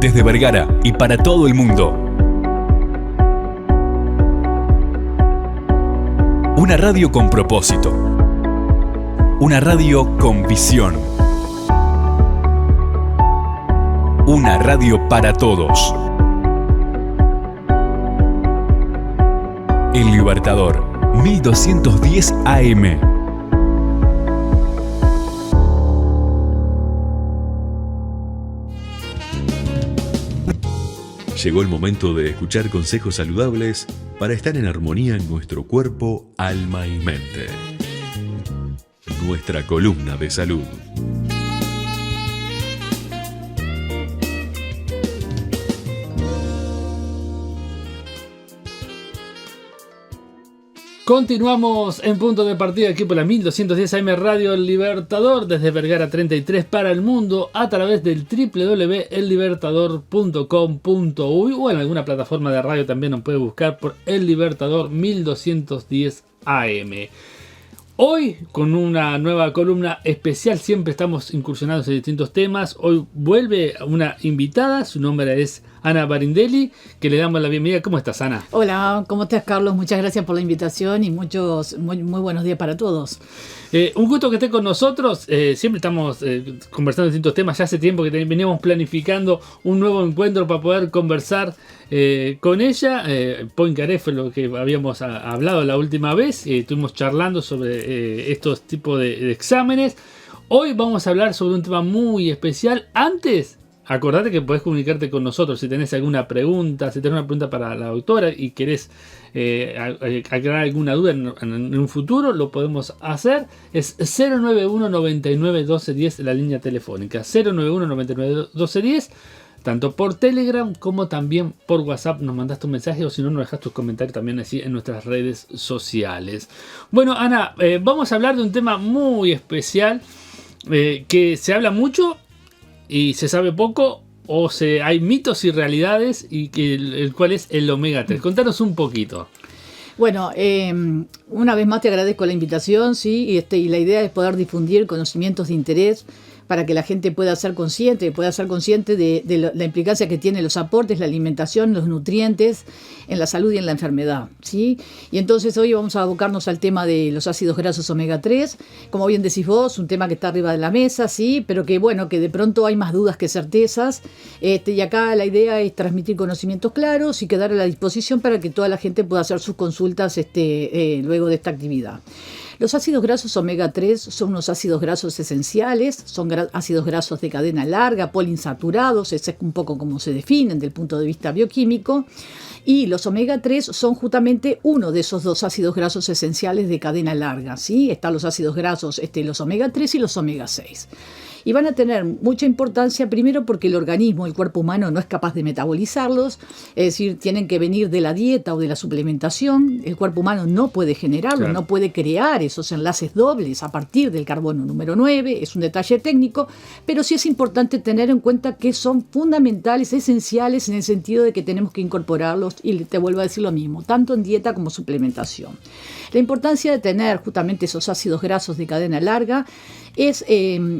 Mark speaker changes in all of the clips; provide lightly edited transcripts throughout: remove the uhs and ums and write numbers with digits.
Speaker 1: desde Vergara y para todo el mundo. Una radio con propósito. Una radio con visión. Una radio para todos. El Libertador, 1210 AM.
Speaker 2: Llegó el momento de escuchar consejos saludables para estar en armonía en nuestro cuerpo, alma y mente. Nuestra columna de salud.
Speaker 3: Continuamos en punto de partida aquí por la 1210 AM Radio El Libertador desde Vergara 33 para el mundo a través del www.ellibertador.com.uy o en alguna plataforma de radio también nos puede buscar por El Libertador 1210 AM. Hoy con una nueva columna especial, siempre estamos incursionando en distintos temas. Hoy vuelve una invitada, su nombre es Ana Barindelli, que le damos la bienvenida. ¿Cómo estás, Ana?
Speaker 4: Hola, ¿cómo estás, Carlos? Muchas gracias por la invitación y muy buenos días para todos.
Speaker 3: Un gusto que esté con nosotros. Siempre estamos conversando de distintos temas. Ya hace tiempo que veníamos planificando un nuevo encuentro para poder conversar con ella. Poincaré fue lo que habíamos hablado la última vez. Estuvimos charlando sobre estos tipos de exámenes. Hoy vamos a hablar sobre un tema muy especial. Antes, acordate que podés comunicarte con nosotros si tenés alguna pregunta, si tenés una pregunta para la doctora y querés aclarar alguna duda en un futuro, lo podemos hacer. Es 091 99 12 10 la línea telefónica. 091 99 12 10. Tanto por Telegram como también por WhatsApp nos mandaste un mensaje o si no nos dejas tus comentarios también así en nuestras redes sociales. Bueno, Ana, vamos a hablar de un tema muy especial que se habla mucho y se sabe poco, o hay mitos y realidades, y que el cual es el omega 3. Contanos un poquito.
Speaker 4: Bueno, una vez más te agradezco la invitación, ¿sí? Y la idea es poder difundir conocimientos de interés para que la gente pueda ser consciente de la implicancia que tienen los aportes, la alimentación, los nutrientes en la salud y en la enfermedad, ¿sí? Y entonces hoy vamos a abocarnos al tema de los ácidos grasos omega 3, como bien decís vos, un tema que está arriba de la mesa, ¿sí? Pero que bueno, que de pronto hay más dudas que certezas, y acá la idea es transmitir conocimientos claros y quedar a la disposición para que toda la gente pueda hacer sus consultas luego de esta actividad. Los ácidos grasos omega 3 son unos ácidos grasos esenciales, son ácidos grasos de cadena larga, poliinsaturados, ese es un poco como se definen desde el punto de vista bioquímico, y los omega 3 son justamente uno de esos dos ácidos grasos esenciales de cadena larga, ¿sí? Están los ácidos grasos, los omega 3 y los omega 6. Y van a tener mucha importancia primero porque el organismo, el cuerpo humano no es capaz de metabolizarlos, es decir, tienen que venir de la dieta o de la suplementación. El cuerpo humano no puede generarlo, claro, no puede crear esos enlaces dobles a partir del carbono número 9, es un detalle técnico, pero sí es importante tener en cuenta que son fundamentales, esenciales en el sentido de que tenemos que incorporarlos, y te vuelvo a decir lo mismo, tanto en dieta como suplementación. La importancia de tener justamente esos ácidos grasos de cadena larga es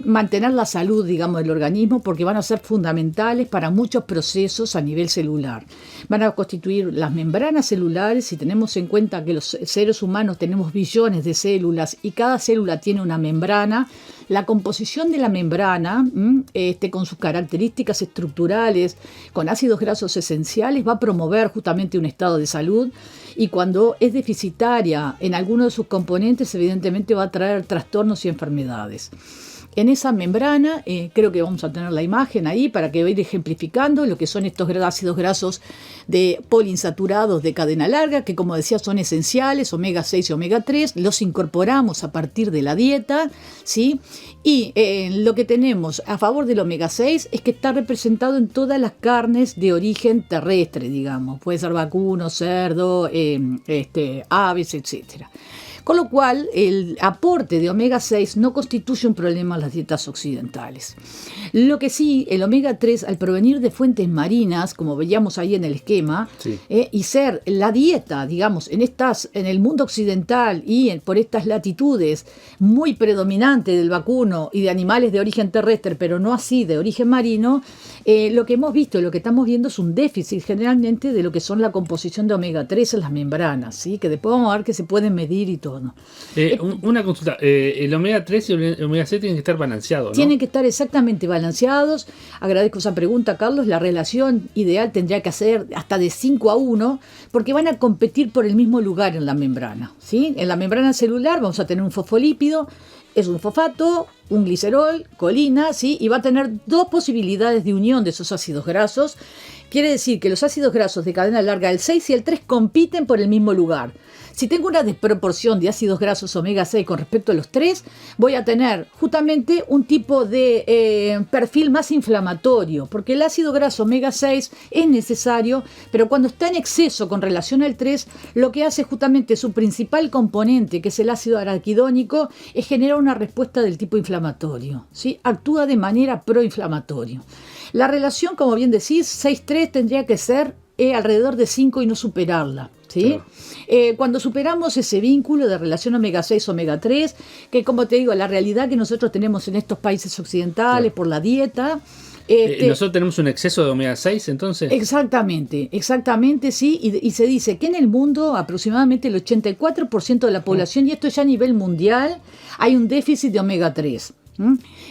Speaker 4: mantener la salud, digamos, del organismo, porque van a ser fundamentales para muchos procesos a nivel celular. Van a constituir las membranas celulares. Si tenemos en cuenta que los seres humanos tenemos billones de células y cada célula tiene una membrana, la composición de la membrana, con sus características estructurales, con ácidos grasos esenciales, va a promover justamente un estado de salud, y cuando es deficitaria en alguno de sus componentes, evidentemente va a traer trastornos y enfermedades. En esa membrana, creo que vamos a tener la imagen ahí para que vaya ejemplificando lo que son estos ácidos grasos de poliinsaturados de cadena larga, que como decía son esenciales, omega 6 y omega 3, los incorporamos a partir de la dieta, ¿sí? Y lo que tenemos a favor del omega 6 es que está representado en todas las carnes de origen terrestre, digamos, puede ser vacuno, cerdo, aves, etcétera. Con lo cual, el aporte de omega 6 no constituye un problema en las dietas occidentales. Lo que sí, el omega 3, al provenir de fuentes marinas, como veíamos ahí en el esquema,
Speaker 3: Sí.
Speaker 4: Y ser la dieta, digamos, en el mundo occidental y por estas latitudes muy predominante del vacuno y de animales de origen terrestre, pero no así de origen marino, lo que hemos visto y lo que estamos viendo es un déficit generalmente de lo que son la composición de omega 3 en las membranas, ¿sí? Que después vamos a ver que se pueden medir y todo.
Speaker 3: Una consulta, el omega 3 y el omega 6 tienen que estar balanceados, ¿no?
Speaker 4: Tienen que estar exactamente balanceados. Agradezco esa pregunta, Carlos. La relación ideal tendría que ser hasta de 5:1, porque van a competir por el mismo lugar en la membrana, ¿sí? En la membrana celular vamos a tener un fosfolípido, es un fosfato, un glicerol, colina, ¿sí? Y va a tener dos posibilidades de unión de esos ácidos grasos. Quiere decir que los ácidos grasos de cadena larga, el 6 y el 3, compiten por el mismo lugar. Si tengo una desproporción de ácidos grasos omega 6 con respecto a los 3, voy a tener justamente un tipo de perfil más inflamatorio, porque el ácido graso omega 6 es necesario, pero cuando está en exceso con relación al 3, lo que hace justamente su principal componente, que es el ácido araquidónico, es generar una respuesta del tipo inflamatorio, ¿sí? Actúa de manera proinflamatoria. La relación, como bien decís, 6-3 tendría que ser alrededor de 5 y no superarla, ¿sí?
Speaker 3: Claro.
Speaker 4: Cuando superamos ese vínculo de relación omega 6, omega 3, que como te digo, la realidad que nosotros tenemos en estos países occidentales,
Speaker 3: Claro,
Speaker 4: por la dieta...
Speaker 3: nosotros tenemos un exceso de omega 6, entonces.
Speaker 4: Exactamente, sí, y se dice que en el mundo aproximadamente el 84% de la población, y esto ya a nivel mundial, hay un déficit de omega 3.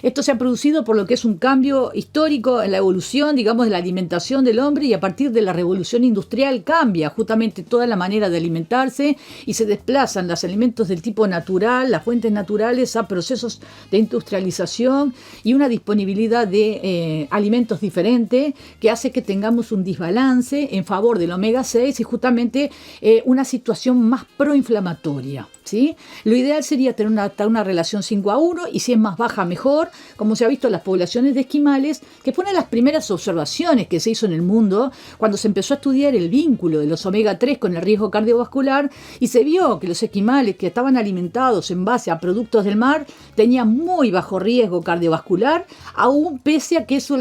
Speaker 4: Esto se ha producido por lo que es un cambio histórico en la evolución, digamos, de la alimentación del hombre, y a partir de la revolución industrial cambia justamente toda la manera de alimentarse y se desplazan los alimentos del tipo natural, las fuentes naturales, a procesos de industrialización y una disponibilidad de alimentos diferente que hace que tengamos un desbalance en favor del omega 6 y justamente una situación más proinflamatoria, ¿sí? Lo ideal sería tener una relación 5:1, y si es más baja mejor, como se ha visto en las poblaciones de esquimales, que fue una de las primeras observaciones que se hizo en el mundo cuando se empezó a estudiar el vínculo de los omega 3 con el riesgo cardiovascular, y se vio que los esquimales que estaban alimentados en base a productos del mar tenían muy bajo riesgo cardiovascular, aún pese a que su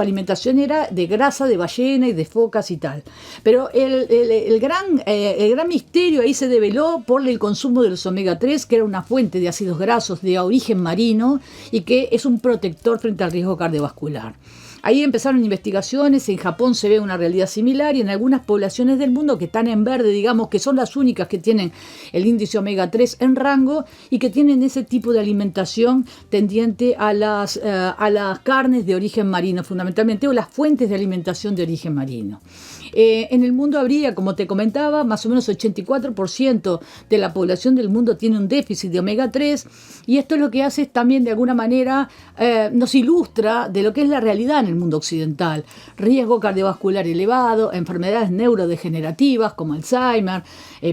Speaker 4: alimentación era de grasa de ballena y de focas y tal. Pero el gran misterio ahí se develó por el consumo de los omega 3, que era una fuente de ácidos grasos de origen marino y que es un protector frente al riesgo cardiovascular. Ahí empezaron investigaciones, en Japón se ve una realidad similar, y en algunas poblaciones del mundo que están en verde, digamos, que son las únicas que tienen el índice omega 3 en rango y que tienen ese tipo de alimentación tendiente a las carnes de origen marino, fundamentalmente, o las fuentes de alimentación de origen marino. En el mundo habría, como te comentaba, más o menos 84% de la población del mundo tiene un déficit de omega 3, y esto es lo que hace también de alguna manera nos ilustra de lo que es la realidad en el mundo occidental. Riesgo cardiovascular elevado, enfermedades neurodegenerativas como Alzheimer,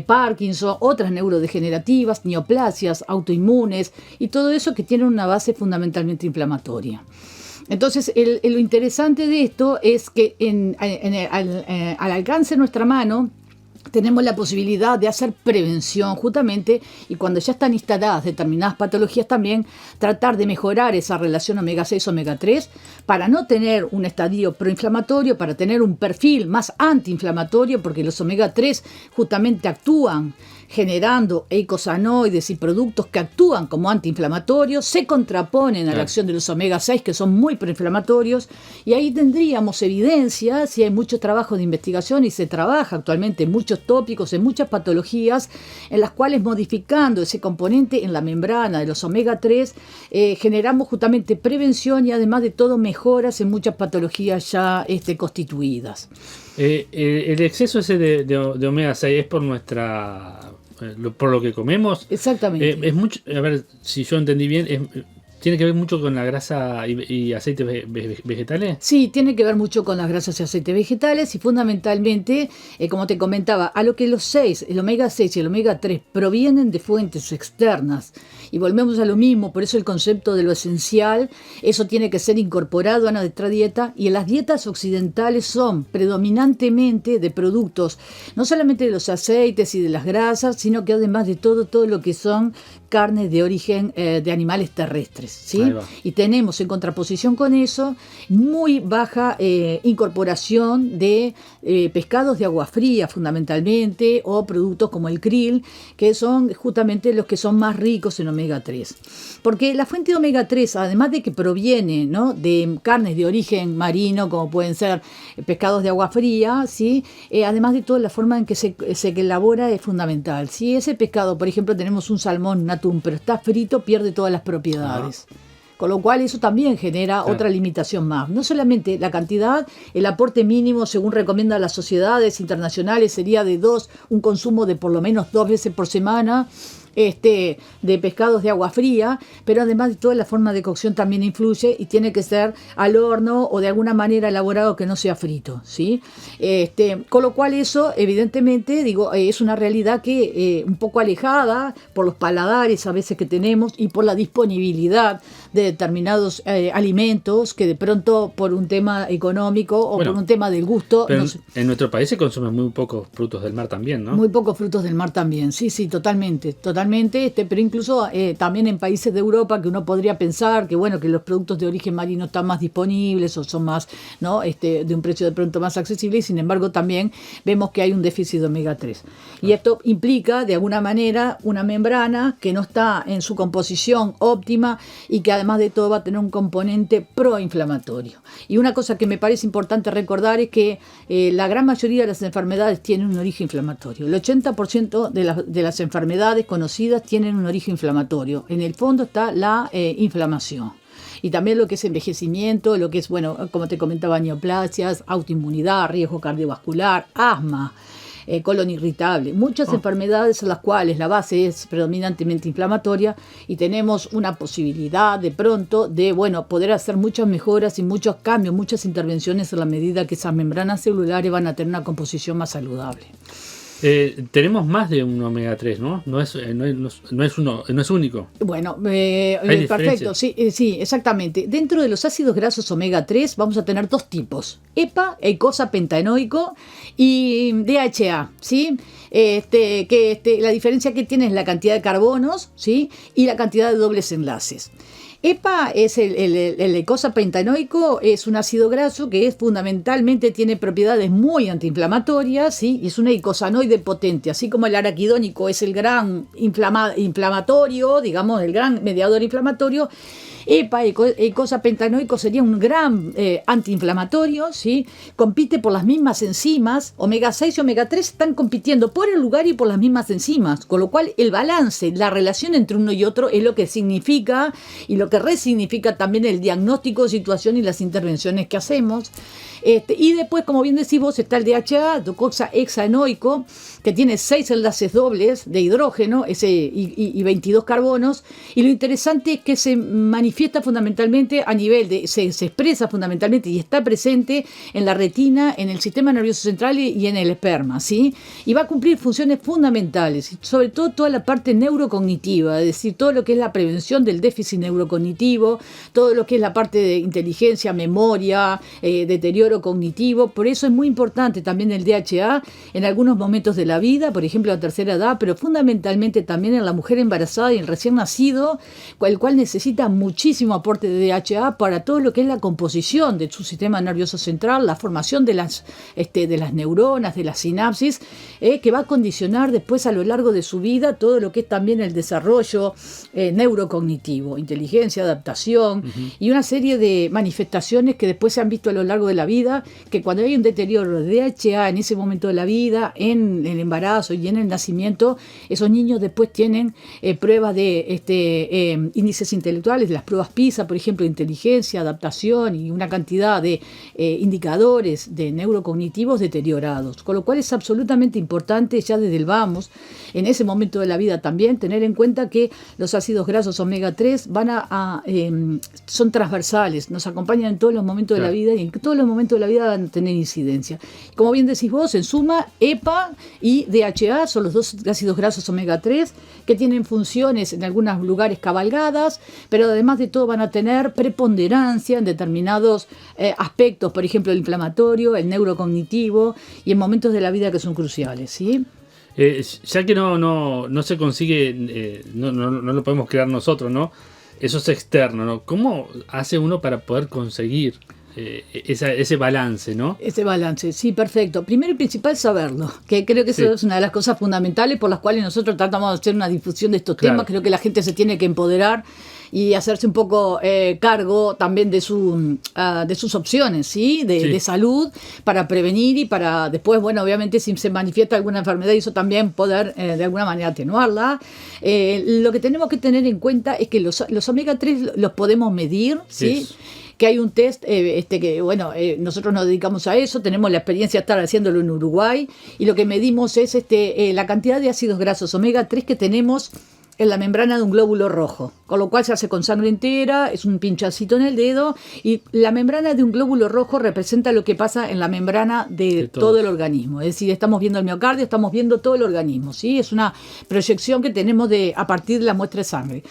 Speaker 4: Parkinson, otras neurodegenerativas, neoplasias, autoinmunes, y todo eso que tiene una base fundamentalmente inflamatoria. Entonces, lo interesante de esto es que al alcance de nuestra mano tenemos la posibilidad de hacer prevención justamente, y cuando ya están instaladas determinadas patologías también tratar de mejorar esa relación omega 6 omega 3 para no tener un estadio proinflamatorio, para tener un perfil más antiinflamatorio, porque los omega 3 justamente actúan generando eicosanoides y productos que actúan como antiinflamatorios, se contraponen a la acción de los omega 6, que son muy proinflamatorios, y ahí tendríamos evidencia, si hay mucho trabajo de investigación, y se trabaja actualmente en muchos tópicos, en muchas patologías, en las cuales modificando ese componente en la membrana de los omega 3, generamos justamente prevención y además de todo mejoras en muchas patologías ya constituidas.
Speaker 3: El exceso ese de omega 6 es por por lo que comemos.
Speaker 4: Exactamente.
Speaker 3: Es mucho, a ver si yo entendí bien, ¿Tiene que ver mucho con la grasa y aceites vegetales?
Speaker 4: Sí, tiene que ver mucho con las grasas y aceites vegetales y fundamentalmente, como te comentaba, a lo que los 6, el omega 6 y el omega 3 provienen de fuentes externas. Y volvemos a lo mismo, por eso el concepto de lo esencial, eso tiene que ser incorporado a nuestra dieta, y en las dietas occidentales son predominantemente de productos, no solamente de los aceites y de las grasas, sino que además de todo lo que son carnes de origen de animales terrestres, ¿sí? Y tenemos en contraposición con eso muy baja incorporación de pescados de agua fría fundamentalmente, o productos como el krill, que son justamente los que son más ricos en omega 3. Porque la fuente de omega 3, además de que proviene, ¿no?, de carnes de origen marino, como pueden ser pescados de agua fría, ¿sí? Además de toda la forma en que se elabora es fundamental. Si ese pescado, por ejemplo, tenemos un salmón, un atún, pero está frito, pierde todas las propiedades. Con lo cual eso también genera otra limitación más. No solamente la cantidad, el aporte mínimo, según recomiendan las sociedades internacionales, sería de un consumo de por lo menos 2 veces por semana, de pescados de agua fría, pero además de toda la forma de cocción también influye, y tiene que ser al horno o de alguna manera elaborado que no sea frito, ¿sí? Con lo cual eso evidentemente es una realidad que un poco alejada por los paladares a veces que tenemos y por la disponibilidad de determinados alimentos que de pronto por un tema económico o por un tema del gusto.
Speaker 3: Pero en nuestro país se consumen muy pocos frutos del mar también, ¿no?
Speaker 4: Muy pocos frutos del mar también, sí, totalmente, pero incluso también en países de Europa que uno podría pensar que bueno, que los productos de origen marino están más disponibles o son más, ¿no?, de un precio de pronto más accesible, y sin embargo también vemos que hay un déficit de omega 3. Y esto implica de alguna manera una membrana que no está en su composición óptima y que además de todo va a tener un componente proinflamatorio. Y una cosa que me parece importante recordar es que la gran mayoría de las enfermedades tienen un origen inflamatorio. El 80% de las enfermedades conocidas tienen un origen inflamatorio. En el fondo está la inflamación. Y también lo que es envejecimiento, lo que es, bueno, como te comentaba, neoplasias, autoinmunidad, riesgo cardiovascular, asma, colon irritable, muchas enfermedades en las cuales la base es predominantemente inflamatoria, y tenemos una posibilidad de pronto de, bueno, poder hacer muchas mejoras y muchos cambios, muchas intervenciones a la medida que esas membranas celulares van a tener una composición más saludable.
Speaker 3: Tenemos más de un omega 3, ¿no? No es único.
Speaker 4: Bueno, perfecto, sí, exactamente. Dentro de los ácidos grasos omega 3 vamos a tener 2 tipos: EPA, eicosapentaenoico, y DHA, ¿sí? La diferencia que tiene es la cantidad de carbonos, ¿sí?, y la cantidad de dobles enlaces. EPA es el eicosapentaenoico, es un ácido graso que fundamentalmente tiene propiedades muy antiinflamatorias, ¿sí? Y es un eicosanoide potente, así como el araquidónico es el gran inflamatorio, digamos, el gran mediador inflamatorio. EPA, eicosapentaenoico, sería un gran antiinflamatorio, ¿sí? Compite por las mismas enzimas. Omega 6 y omega 3 están compitiendo por el lugar y por las mismas enzimas, con lo cual el balance, la relación entre uno y otro es lo que significa y lo que resignifica también el diagnóstico de situación y las intervenciones que hacemos. Y después, como bien decís vos, está el DHA, docoxahexaenoico, que tiene 6 enlaces dobles de hidrógeno y 22 carbonos. Y lo interesante es que se manifiesta fundamentalmente a nivel se expresa fundamentalmente y está presente en la retina, en el sistema nervioso central y en el esperma, ¿sí? Y va a cumplir funciones fundamentales, sobre todo toda la parte neurocognitiva, es decir, todo lo que es la prevención del déficit neurocognitivo, todo lo que es la parte de inteligencia, memoria, deterioro cognitivo. Por eso es muy importante también el DHA en algunos momentos de la vida, por ejemplo a la tercera edad, pero fundamentalmente también en la mujer embarazada y el recién nacido, el cual necesita muchísimo aporte de DHA para todo lo que es la composición de su sistema nervioso central, la formación de las neuronas, de las sinapsis, que va a condicionar después a lo largo de su vida todo lo que es también el desarrollo neurocognitivo, inteligencia, adaptación, y una serie de manifestaciones que después se han visto a lo largo de la vida, que cuando hay un deterioro de DHA en ese momento de la vida, en el embarazo y en el nacimiento, esos niños después tienen pruebas de índices intelectuales, las pruebas PISA, por ejemplo, inteligencia, adaptación y una cantidad de indicadores de neurocognitivos deteriorados, con lo cual es absolutamente importante ya desde el vamos, en ese momento de la vida también, tener en cuenta que los ácidos grasos omega 3 son transversales, nos acompañan en todos los momentos de la vida y en todos los momentos de la vida van a tener incidencia. Como bien decís vos, en suma, EPA y DHA son los dos ácidos grasos omega 3 que tienen funciones en algunos lugares cabalgadas, pero además de todo van a tener preponderancia en determinados aspectos, por ejemplo el inflamatorio, el neurocognitivo y en momentos de la vida que son cruciales, ¿sí?
Speaker 3: Ya que no se consigue, no lo podemos crear nosotros, ¿no? Eso es externo, ¿no? ¿Cómo hace uno para poder conseguir ese balance, ¿no?
Speaker 4: Ese balance, sí, perfecto. Primero y principal, saberlo, que creo que eso es una de las cosas fundamentales por las cuales nosotros tratamos de hacer una difusión de estos temas. Creo que la gente se tiene que empoderar y hacerse un poco cargo también de sus opciones, ¿sí? De salud, para prevenir y para después, bueno, obviamente si se manifiesta alguna enfermedad, eso también poder de alguna manera atenuarla. Lo que tenemos que tener en cuenta es que los omega 3 los podemos medir, ¿sí? Que hay un test que, bueno, nosotros nos dedicamos a eso, tenemos la experiencia de estar haciéndolo en Uruguay, y lo que medimos es la cantidad de ácidos grasos omega 3 que tenemos en la membrana de un glóbulo rojo, con lo cual se hace con sangre entera, es un pinchacito en el dedo, y la membrana de un glóbulo rojo representa lo que pasa en la membrana de todo el organismo, es decir, estamos viendo el miocardio, estamos viendo todo el organismo, ¿sí? Es una proyección que tenemos a partir de la muestra de sangre.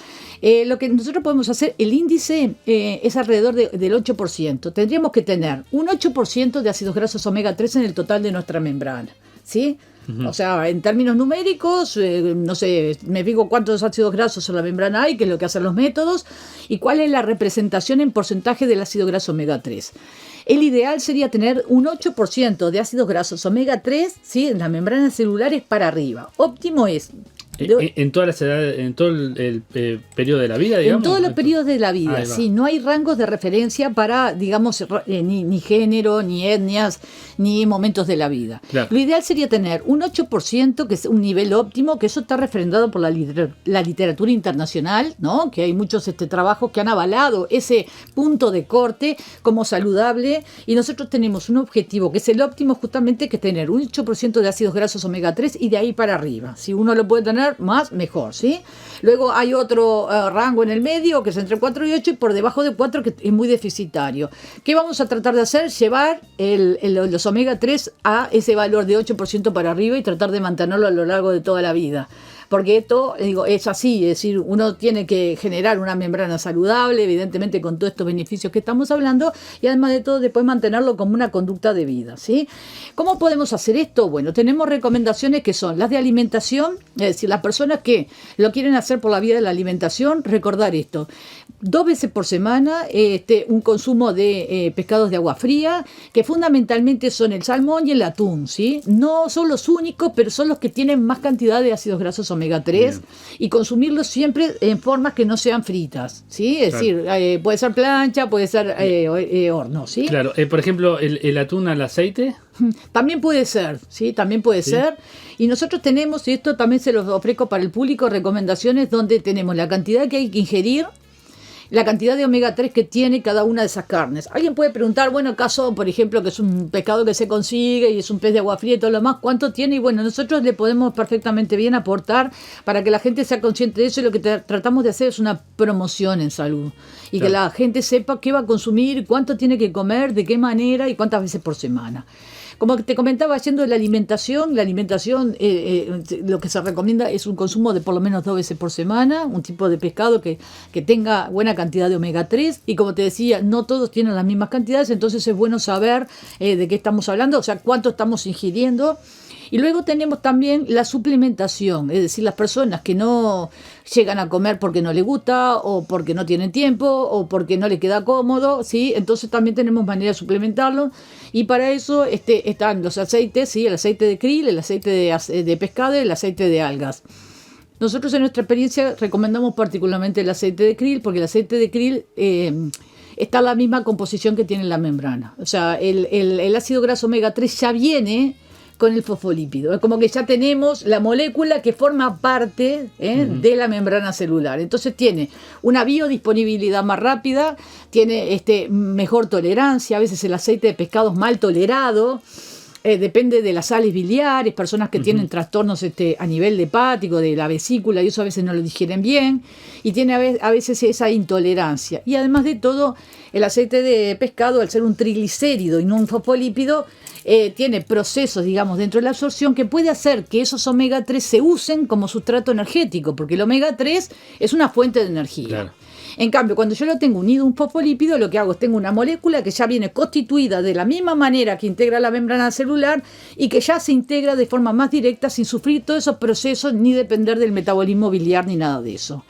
Speaker 4: Lo que nosotros podemos hacer, el índice es alrededor del 8%, tendríamos que tener un 8% de ácidos grasos omega 3 en el total de nuestra membrana, ¿sí? O sea, en términos numéricos, no sé, me fijo cuántos ácidos grasos en la membrana hay, que es lo que hacen los métodos, y cuál es la representación en porcentaje del ácido graso omega 3. El ideal sería tener un 8% de ácidos grasos omega 3, ¿sí? En las membranas celulares para arriba. Óptimo es...
Speaker 3: En todas las edades, en todo el periodo de la vida, digamos.
Speaker 4: En todos los periodos de la vida, sí. No hay rangos de referencia para, digamos, ni género, ni etnias, ni momentos de la vida. Claro. Lo ideal sería tener un 8%, que es un nivel óptimo, que eso está refrendado por la literatura internacional, ¿no? Que hay muchos trabajos que han avalado ese punto de corte como saludable, y nosotros tenemos un objetivo, que es el óptimo, justamente, que es tener un 8% de ácidos grasos omega 3 y de ahí para arriba. Si uno lo puede tener más, mejor, ¿sí? Luego hay otro rango en el medio, que es entre 4 y 8, y por debajo de 4, que es muy deficitario. ¿Qué vamos a tratar de hacer? Llevar los omega 3 a ese valor de 8% para arriba y tratar de mantenerlo a lo largo de toda la vida. Porque esto, es así, es decir, uno tiene que generar una membrana saludable, evidentemente con todos estos beneficios que estamos hablando, y además de todo después mantenerlo como una conducta de vida, ¿sí? ¿Cómo podemos hacer esto? Bueno, tenemos recomendaciones que son las de alimentación, es decir, las personas que lo quieren hacer por la vía de la alimentación, recordar esto: 2 veces por semana, un consumo de pescados de agua fría, que fundamentalmente son el salmón y el atún, ¿sí? No son los únicos, pero son los que tienen más cantidad de ácidos grasos omega 3. Bien. Y consumirlos siempre en formas que no sean fritas, ¿sí? Es decir, puede ser plancha, puede ser horno, ¿sí?
Speaker 3: Claro, por ejemplo, el atún al aceite.
Speaker 4: También puede ser, ¿sí? También puede ser. Y nosotros tenemos, y esto también se los ofrezco para el público, recomendaciones donde tenemos la cantidad que hay que ingerir, la cantidad de omega 3 que tiene cada una de esas carnes. Alguien puede preguntar, bueno, caso, por ejemplo, que es un pescado que se consigue y es un pez de agua fría y todo lo demás, ¿cuánto tiene? Y bueno, nosotros le podemos perfectamente bien aportar para que la gente sea consciente de eso, y lo que tratamos de hacer es una promoción en salud. Y que la gente sepa qué va a consumir, cuánto tiene que comer, de qué manera y cuántas veces por semana. Como te comentaba, haciendo la alimentación lo que se recomienda es un consumo de por lo menos 2 veces por semana, un tipo de pescado que tenga buena cantidad de omega 3, y como te decía, no todos tienen las mismas cantidades, entonces es bueno saber de qué estamos hablando, o sea, cuánto estamos ingiriendo. Y luego tenemos también la suplementación, es decir, las personas que no llegan a comer porque no les gusta, o porque no tienen tiempo, o porque no les queda cómodo, ¿sí? Entonces también tenemos manera de suplementarlo, y para eso están los aceites, ¿sí? El aceite de krill, el aceite de pescado y el aceite de algas. Nosotros en nuestra experiencia recomendamos particularmente el aceite de krill, porque el aceite de krill está en la misma composición que tiene la membrana. O sea, el ácido graso omega 3 ya viene con el fosfolípido. Es como que ya tenemos la molécula que forma parte de la membrana celular. Entonces tiene una biodisponibilidad más rápida, tiene mejor tolerancia. A veces el aceite de pescado es mal tolerado. Depende de las sales biliares, personas que tienen trastornos a nivel hepático, de la vesícula, y eso a veces no lo digieren bien, y tiene a veces esa intolerancia. Y además de todo, el aceite de pescado, al ser un triglicérido y no un fosfolípido, tiene procesos, digamos, dentro de la absorción que puede hacer que esos omega 3 se usen como sustrato energético, porque el omega 3 es una fuente de energía.
Speaker 3: Claro.
Speaker 4: En cambio, cuando yo lo tengo unido a un fosfolípido, lo que hago es tengo una molécula que ya viene constituida de la misma manera que integra la membrana celular y que ya se integra de forma más directa sin sufrir todos esos procesos ni depender del metabolismo biliar ni nada de eso.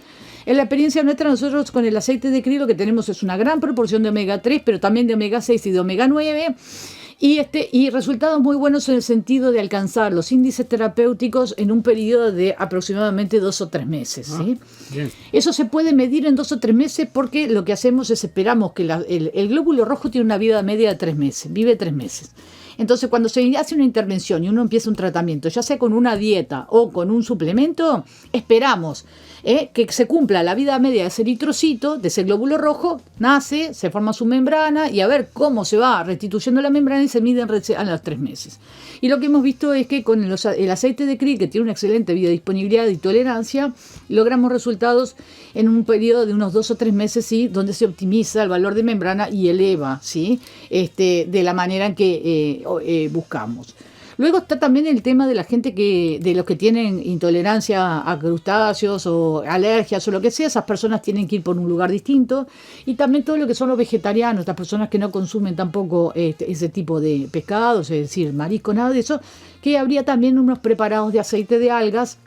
Speaker 4: En la experiencia nuestra, nosotros con el aceite de krill lo que tenemos es una gran proporción de omega 3, pero también de omega 6 y de omega 9. Y resultados muy buenos en el sentido de alcanzar los índices terapéuticos en un periodo de aproximadamente 2 o 3 meses. ¿Sí? Eso se puede medir en 2 o 3 meses porque lo que hacemos es esperamos que el glóbulo rojo tiene una vida media de 3 meses, vive 3 meses. Entonces, cuando se hace una intervención y uno empieza un tratamiento, ya sea con una dieta o con un suplemento, esperamos que se cumpla la vida media de ese eritrocito, de ese glóbulo rojo, nace, se forma su membrana y a ver cómo se va restituyendo la membrana y se mide a los 3 meses. Y lo que hemos visto es que con el aceite de krill, que tiene una excelente biodisponibilidad y tolerancia, logramos resultados en un periodo de unos 2 o 3 meses, ¿sí? Donde se optimiza el valor de membrana y eleva, ¿sí? De la manera en que buscamos. Luego está también el tema de la gente de los que tienen intolerancia a crustáceos o alergias o lo que sea, esas personas tienen que ir por un lugar distinto. Y también todo lo que son los vegetarianos, estas personas que no consumen tampoco ese tipo de pescados, es decir, marisco, nada de eso, que habría también unos preparados de aceite de algas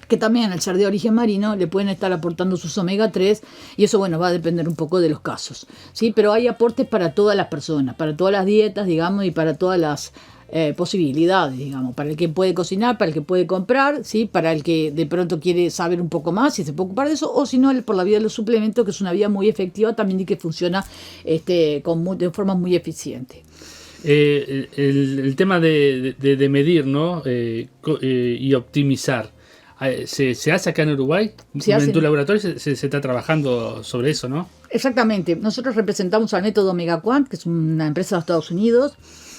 Speaker 4: que también al ser de origen marino le pueden estar aportando sus omega 3 y eso, bueno, va a depender un poco de los casos, ¿sí? Pero hay aportes para todas las personas, para todas las dietas, digamos, y para todas las posibilidades, digamos, para el que puede cocinar, para el que puede comprar, ¿sí? Para el que de pronto quiere saber un poco más y se puede ocupar de eso, o si no, por la vía de los suplementos, que es una vía muy efectiva también y que funciona de forma muy eficiente.
Speaker 3: El tema de medir, ¿no? Y optimizar. ¿Se hace acá en Uruguay? En tu laboratorio se está trabajando sobre eso, ¿no?
Speaker 4: Exactamente. Nosotros representamos al método OmegaQuant, que es una empresa de Estados Unidos,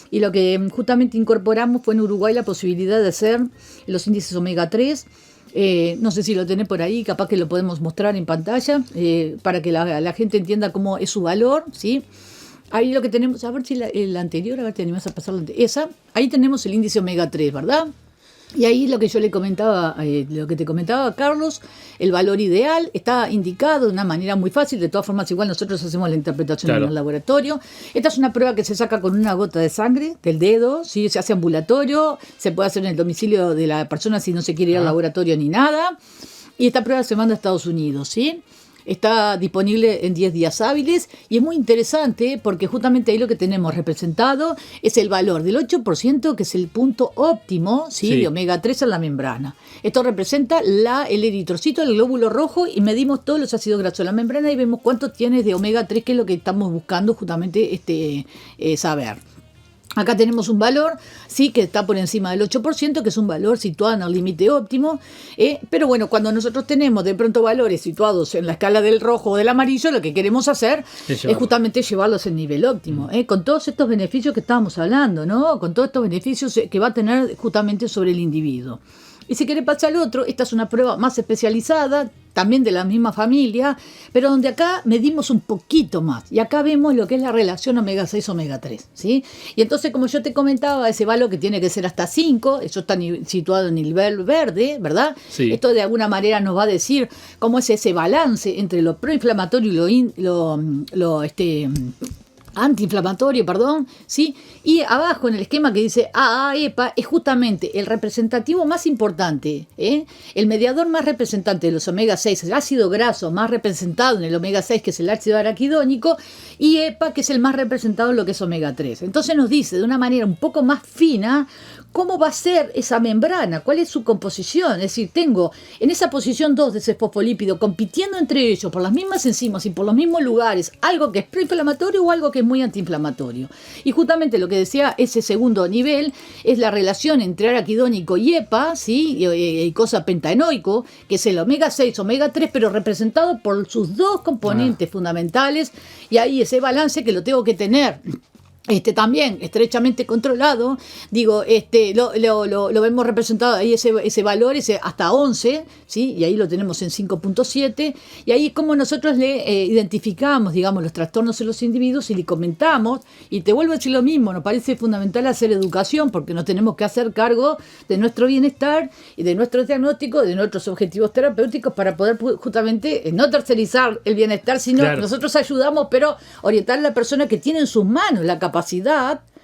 Speaker 4: y lo que justamente incorporamos fue en Uruguay la posibilidad de hacer los índices omega 3. No sé si lo tenés por ahí, capaz que lo podemos mostrar en pantalla, para que la gente entienda cómo es su valor, ¿sí? Ahí lo que tenemos, a ver si el anterior, a ver, te animás a pasarlo. Ahí tenemos el índice omega 3, ¿verdad? Y ahí lo que yo le comentaba, lo que te comentaba, Carlos, el valor ideal está indicado de una manera muy fácil. De todas formas, igual nosotros hacemos la interpretación en el laboratorio. Esta es una prueba que se saca con una gota de sangre del dedo, ¿sí? Se hace ambulatorio, se puede hacer en el domicilio de la persona si no se quiere ir al laboratorio ni nada. Y esta prueba se manda a Estados Unidos, ¿sí? Está disponible en 10 días hábiles y es muy interesante porque justamente ahí lo que tenemos representado es el valor del 8%, que es el punto óptimo, ¿sí? De omega 3 en la membrana. Esto representa el eritrocito, el glóbulo rojo, y medimos todos los ácidos grasos de la membrana y vemos cuánto tienes de omega 3, que es lo que estamos buscando justamente saber. Acá tenemos un valor, sí, que está por encima del 8%, que es un valor situado en el límite óptimo, pero bueno, cuando nosotros tenemos de pronto valores situados en la escala del rojo o del amarillo, lo que queremos hacer es justamente llevarlos al nivel óptimo, con todos estos beneficios que estábamos hablando, ¿no? Con todos estos beneficios que va a tener justamente sobre el individuo. Y si quiere pasar al otro, esta es una prueba más especializada, también de la misma familia, pero donde acá medimos un poquito más. Y acá vemos lo que es la relación omega 6, omega 3, ¿sí? Y entonces, como yo te comentaba, ese valor que tiene que ser hasta 5, eso está situado en nivel verde, ¿verdad? Sí. Esto de alguna manera nos va a decir cómo es ese balance entre lo proinflamatorio y lo antiinflamatorio, ¿sí? Y abajo en el esquema que dice AA-EPA es justamente el representativo más importante, el mediador más representante de los omega 6, el ácido graso más representado en el omega 6, que es el ácido araquidónico, y EPA, que es el más representado en lo que es omega 3. Entonces nos dice de una manera un poco más fina cómo va a ser esa membrana, cuál es su composición. Es decir, tengo en esa posición 2 de ese fosfolípido compitiendo entre ellos por las mismas enzimas y por los mismos lugares, algo que es proinflamatorio o algo que es muy antiinflamatorio. Y justamente lo que decía ese segundo nivel es la relación entre araquidónico y EPA, ¿sí? y icosapentaenoico, que es el omega 6, omega 3, pero representado por sus dos componentes fundamentales, y ahí ese balance que lo tengo que tener también estrechamente controlado, digo, lo vemos representado ahí ese valor, ese hasta 11, ¿sí? Y ahí lo tenemos en 5.7, y ahí es como nosotros le identificamos, digamos, los trastornos en los individuos y le comentamos, y te vuelvo a decir lo mismo, nos parece fundamental hacer educación, porque nos tenemos que hacer cargo de nuestro bienestar y de nuestro diagnóstico, de nuestros objetivos terapéuticos, para poder justamente no tercerizar el bienestar, sino nosotros ayudamos, pero orientar a la persona que tiene en sus manos la capacidad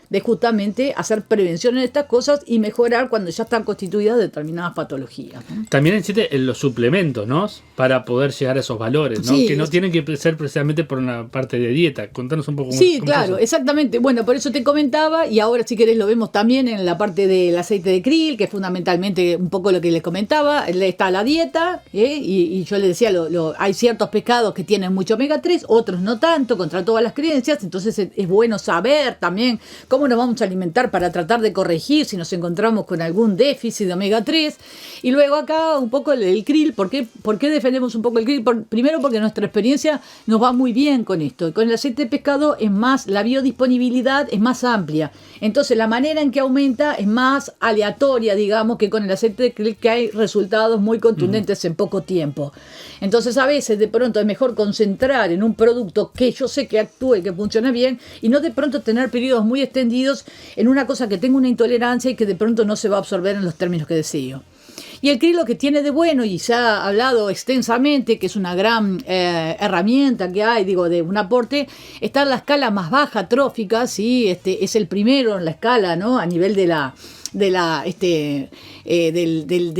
Speaker 4: de justamente hacer prevención en estas cosas y mejorar cuando ya están constituidas determinadas patologías, ¿no?
Speaker 3: También existen los suplementos, ¿no? Para poder llegar a esos valores, ¿no?
Speaker 4: Sí,
Speaker 3: que no tienen que ser precisamente por una parte de dieta. Contanos un poco cómo.
Speaker 4: Sí,
Speaker 3: cómo
Speaker 4: claro,
Speaker 3: es eso.
Speaker 4: exactamente. Bueno, por eso te comentaba, y ahora si querés lo vemos también en la parte del aceite de krill, que es fundamentalmente un poco lo que les comentaba. Está la dieta, y yo les decía, hay ciertos pescados que tienen mucho omega 3, otros no tanto, contra todas las creencias, entonces es bueno saber también cómo nos vamos a alimentar para tratar de corregir si nos encontramos con algún déficit de omega 3. Y luego acá un poco el krill. ¿Por qué defendemos un poco el krill? Primero porque nuestra experiencia nos va muy bien con esto. Con el aceite de pescado es más, la biodisponibilidad es más amplia. Entonces la manera en que aumenta es más aleatoria, digamos, que con el aceite de krill, que hay resultados muy contundentes en poco tiempo. Entonces a veces de pronto es mejor concentrar en un producto que yo sé que actúe, que funcione bien, y no de pronto tener periodos muy extendidos en una cosa que tengo una intolerancia y que de pronto no se va a absorber en los términos que deseo. Y el krill lo que tiene de bueno, y se ha hablado extensamente, que es una gran herramienta que hay, digo, de un aporte, está en la escala más baja trófica, ¿sí? Es el primero en la escala, ¿no? A nivel del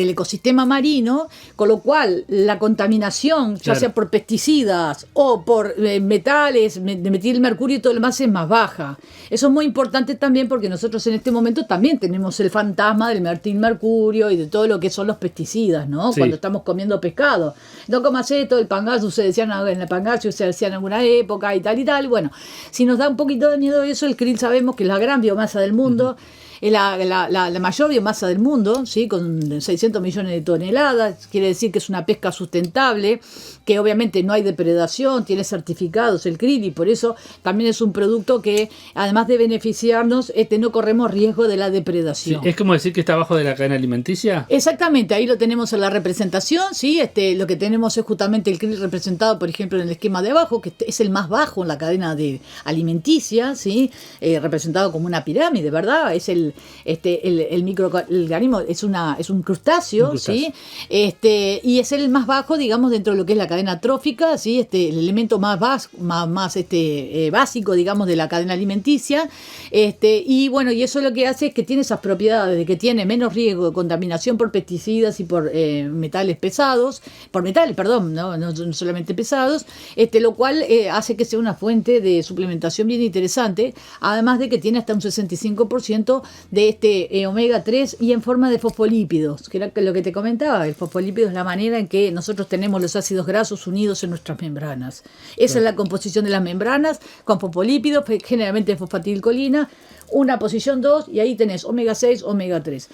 Speaker 4: ecosistema marino, con lo cual la contaminación, ya sea por pesticidas o por metales, de metilmercurio y todo lo demás, es más baja. Eso es muy importante también porque nosotros en este momento también tenemos el fantasma del metilmercurio y de todo lo que son los pesticidas, ¿no? Sí. Cuando estamos comiendo pescado. No comas esto, el pangasu se decían en el pangasu, se decía en alguna época y tal y tal. Bueno, si nos da un poquito de miedo eso, el krill sabemos que es la gran biomasa del mundo. Es la mayor biomasa del mundo, ¿sí? Con 600 millones de toneladas, quiere decir que es una pesca sustentable, que obviamente no hay depredación, tiene certificados el krill, y por eso también es un producto que, además de beneficiarnos, no corremos riesgo de la depredación.
Speaker 3: Sí, ¿es como decir que está abajo de la cadena alimenticia?
Speaker 4: Exactamente, ahí lo tenemos en la representación, ¿sí? Lo que tenemos es justamente el krill representado, por ejemplo, en el esquema de abajo, que es el más bajo en la cadena alimenticia, ¿sí? Representado como una pirámide, ¿verdad? Es el microorganismo, es un crustáceo, ¿sí? Y es el más bajo, digamos, dentro de lo que es la cadena trófica, ¿sí? El elemento más básico, digamos, de la cadena alimenticia, y bueno, y eso lo que hace es que tiene esas propiedades de que tiene menos riesgo de contaminación por pesticidas y por metales pesados, no solamente pesados, lo cual hace que sea una fuente de suplementación bien interesante, además de que tiene hasta un 65% de omega 3 y en forma de fosfolípidos, que era lo que te comentaba. El fosfolípido es la manera en que nosotros tenemos los ácidos grasos unidos en nuestras membranas. Esa es la composición de las membranas, con fosfolípidos, generalmente fosfatilcolina, una posición 2, y ahí tenés omega 6, omega 3.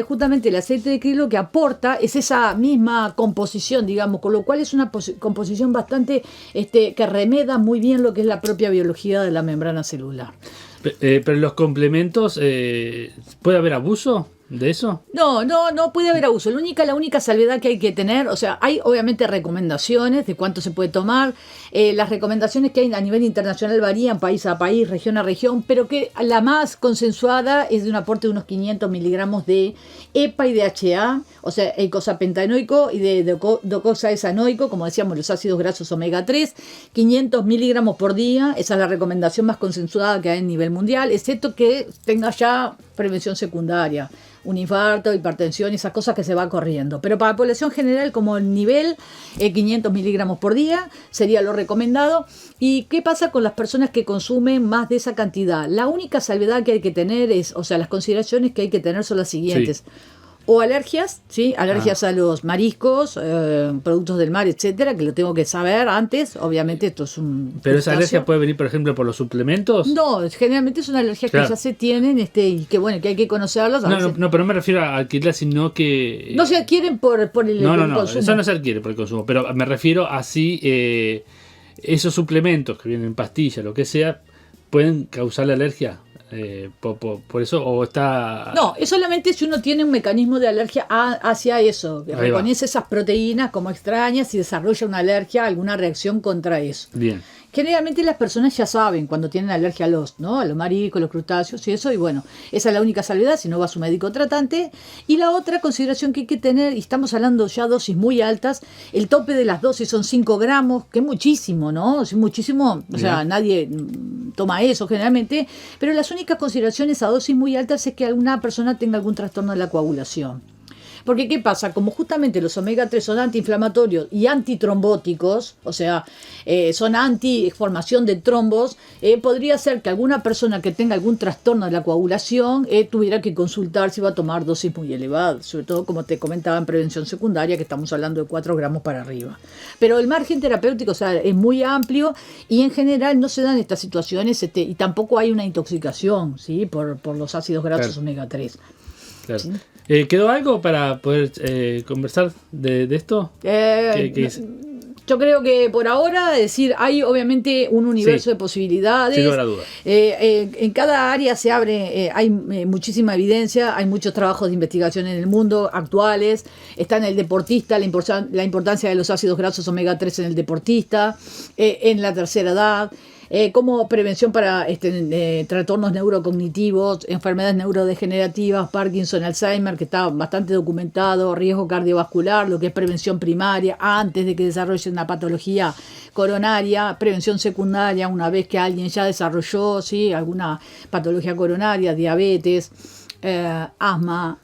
Speaker 4: Justamente el aceite de krill lo que aporta es esa misma composición, digamos, con lo cual es una composición bastante que remeda muy bien lo que es la propia biología de la membrana celular.
Speaker 3: Pero los complementos, ¿puede haber abuso de eso?
Speaker 4: No puede haber abuso. La única salvedad que hay que tener, o sea, hay obviamente recomendaciones de cuánto se puede tomar. Las recomendaciones que hay a nivel internacional varían país a país, región a región, pero que la más consensuada es de un aporte de unos 500 miligramos de EPA y DHA, o sea, eicosapentaenoico y de docosahexaenoico, como decíamos, los ácidos grasos omega 3, 500 miligramos por día. Esa es la recomendación más consensuada que hay a nivel mundial, excepto que tenga ya prevención secundaria, un infarto, hipertensión, esas cosas que se va corriendo. Pero para la población general, como el nivel 500 miligramos por día sería lo recomendado. ¿Y qué pasa con las personas que consumen más de esa cantidad? La única salvedad que hay que tener las consideraciones que hay que tener son las siguientes. Sí. O alergias, ¿sí? Alergias a los mariscos, productos del mar, etcétera, que lo tengo que saber antes. Obviamente esto es un...
Speaker 3: ¿Pero esa alergia puede venir, por ejemplo, por los suplementos?
Speaker 4: No, generalmente es una alergia que ya se tienen y que bueno, que hay que conocerlas.
Speaker 3: No, pero no me refiero a adquirirla, sino que...
Speaker 4: No se adquieren por el consumo.
Speaker 3: Eso no se adquiere por el consumo, pero me refiero a si esos suplementos que vienen en pastillas, lo que sea, pueden causar la alergia. Por eso, o está...
Speaker 4: No, es solamente si uno tiene un mecanismo de alergia hacia eso, que reconoce esas proteínas como extrañas y desarrolla una alergia, alguna reacción contra eso.
Speaker 3: Bien.
Speaker 4: Generalmente las personas ya saben cuando tienen alergia a los mariscos, los crustáceos y eso, y bueno, esa es la única salvedad, si no va a su médico tratante. Y la otra consideración que hay que tener, y estamos hablando ya de dosis muy altas, el tope de las dosis son 5 gramos, que es muchísimo, ¿no? Es muchísimo, o sea, nadie toma eso generalmente, pero las únicas consideraciones a dosis muy altas es que alguna persona tenga algún trastorno de la coagulación. Porque ¿qué pasa? Como justamente los omega 3 son antiinflamatorios y antitrombóticos, o sea, son anti-formación de trombos, podría ser que alguna persona que tenga algún trastorno de la coagulación tuviera que consultar si va a tomar dosis muy elevadas, sobre todo como te comentaba en prevención secundaria, que estamos hablando de 4 gramos para arriba. Pero el margen terapéutico, o sea, es muy amplio y en general no se dan estas situaciones y tampoco hay una intoxicación, ¿sí? por los ácidos grasos omega 3.
Speaker 3: Claro.
Speaker 4: ¿Sí?
Speaker 3: ¿Quedó algo para poder conversar de esto?
Speaker 4: Yo creo que por ahora, es decir, hay obviamente un universo de posibilidades.
Speaker 3: Sin lugar a dudas.
Speaker 4: En cada área se abre, hay muchísima evidencia, hay muchos trabajos de investigación en el mundo actuales. Está en el deportista, la importancia de los ácidos grasos omega 3 en el deportista, en la tercera edad. Como prevención para trastornos neurocognitivos, enfermedades neurodegenerativas, Parkinson, Alzheimer, que está bastante documentado, riesgo cardiovascular, lo que es prevención primaria antes de que desarrolle una patología coronaria, prevención secundaria una vez que alguien ya desarrolló alguna patología coronaria, diabetes, asma.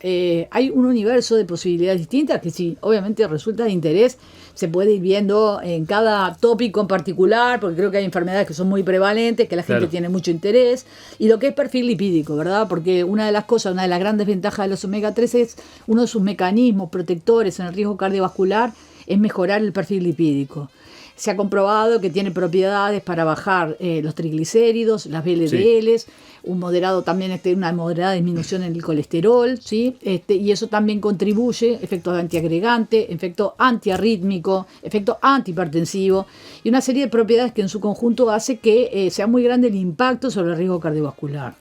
Speaker 4: Hay un universo de posibilidades distintas que sí, obviamente resulta de interés. Se puede ir viendo en cada tópico en particular, porque creo que hay enfermedades que son muy prevalentes, que la gente tiene mucho interés, y lo que es perfil lipídico, ¿verdad? Porque una de las grandes ventajas de los omega 3 es uno de sus mecanismos protectores en el riesgo cardiovascular es mejorar el perfil lipídico. Se ha comprobado que tiene propiedades para bajar los triglicéridos, las VLDLs, una moderada disminución en el colesterol, ¿sí? Y eso también contribuye, efecto antiagregante, efecto antiarrítmico, efecto antihipertensivo y una serie de propiedades que en su conjunto hace que sea muy grande el impacto sobre el riesgo cardiovascular.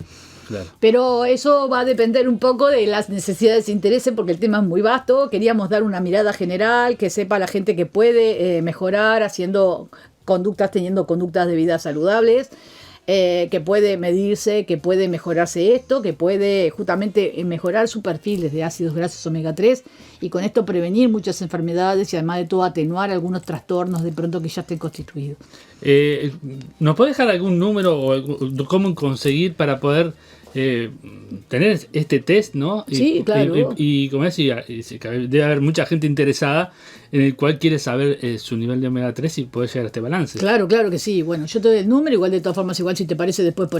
Speaker 3: Claro.
Speaker 4: Pero eso va a depender un poco de las necesidades e intereses, porque el tema es muy vasto. Queríamos dar una mirada general, que sepa la gente que puede mejorar teniendo conductas de vida saludables, que puede medirse, que puede mejorarse esto, que puede justamente mejorar sus perfiles de ácidos grasos omega 3 y con esto prevenir muchas enfermedades y además de todo atenuar algunos trastornos de pronto que ya estén constituidos.
Speaker 3: ¿Nos puede dejar algún número o cómo conseguir para poder tener este test, ¿no?
Speaker 4: Sí, claro.
Speaker 3: Y como decía, debe haber mucha gente interesada en el cual quiere saber su nivel de omega 3 y poder llegar a este balance.
Speaker 4: Claro que sí. Bueno, yo te doy el número, igual de todas formas, igual si te parece después lo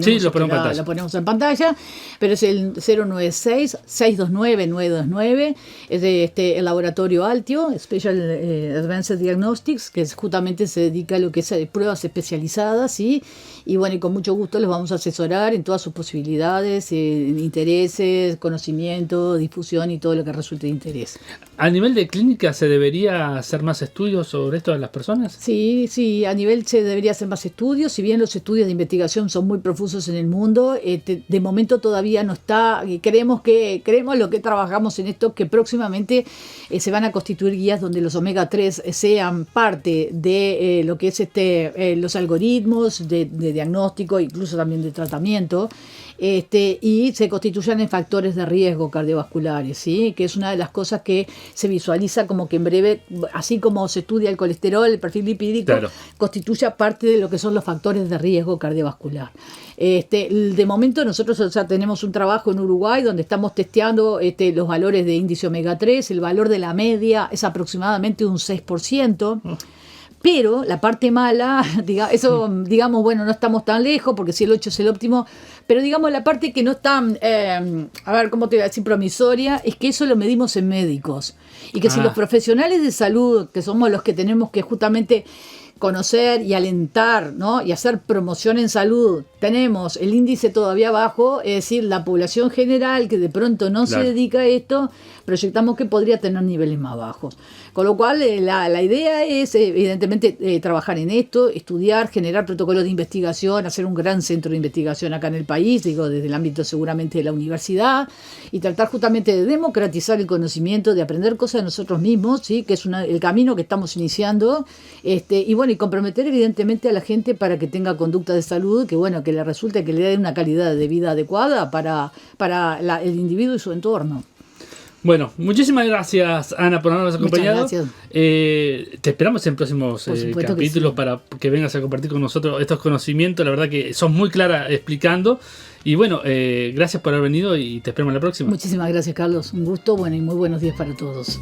Speaker 4: ponemos en pantalla, pero es el 096-629-929, es de el laboratorio Altio, Special Advanced Diagnostics, que justamente se dedica a lo que es pruebas especializadas, ¿sí? Y bueno, y con mucho gusto los vamos a asesorar en todas sus posibilidades, intereses, conocimiento, difusión y todo lo que resulte de interés.
Speaker 3: ¿A nivel de clínica se debería hacer más estudios sobre esto de las personas?
Speaker 4: Sí, a nivel se debería hacer más estudios, si bien los estudios de investigación son muy profusos en el mundo, de momento todavía no está, creemos lo que trabajamos en esto, que próximamente se van a constituir guías donde los omega 3 sean parte de lo que es los algoritmos de diagnóstico, incluso también de tratamiento, y se constituyan en factores de riesgo cardiovasculares, ¿sí? Que es una de las cosas que se visualiza como que en breve, así como se estudia el colesterol, el perfil lipídico, constituya parte de lo que son los factores de riesgo cardiovascular. De momento nosotros tenemos un trabajo en Uruguay donde estamos testeando los valores de índice omega 3, el valor de la media es aproximadamente un 6%. Pero la parte mala, digamos, bueno, no estamos tan lejos, porque si el 8 es el óptimo, pero digamos la parte que no está, a ver, ¿cómo te voy a decir? Promisoria, es que eso lo medimos en médicos. Y que si los profesionales de salud, que somos los que tenemos que justamente conocer y alentar, ¿no? Y hacer promoción en salud, tenemos el índice todavía bajo, es decir, la población general que de pronto no se dedica a esto, proyectamos que podría tener niveles más bajos. Con lo cual, la idea es, evidentemente, trabajar en esto, estudiar, generar protocolos de investigación, hacer un gran centro de investigación acá en el país, digo, desde el ámbito seguramente de la universidad, y tratar justamente de democratizar el conocimiento, de aprender cosas de nosotros mismos, ¿sí? Que es el camino que estamos iniciando, y bueno, y comprometer evidentemente a la gente para que tenga conducta de salud, que bueno, que le resulte, que le dé una calidad de vida adecuada para el individuo y su entorno.
Speaker 3: Bueno, muchísimas gracias, Ana, por habernos acompañado.
Speaker 4: Muchas gracias.
Speaker 3: Te esperamos en próximos capítulos
Speaker 4: sí,
Speaker 3: para que vengas a compartir con nosotros estos conocimientos. La verdad que sos muy clara explicando. Y bueno, gracias por haber venido y te esperamos en la próxima.
Speaker 4: Muchísimas gracias, Carlos. Un gusto, bueno, y muy buenos días para todos.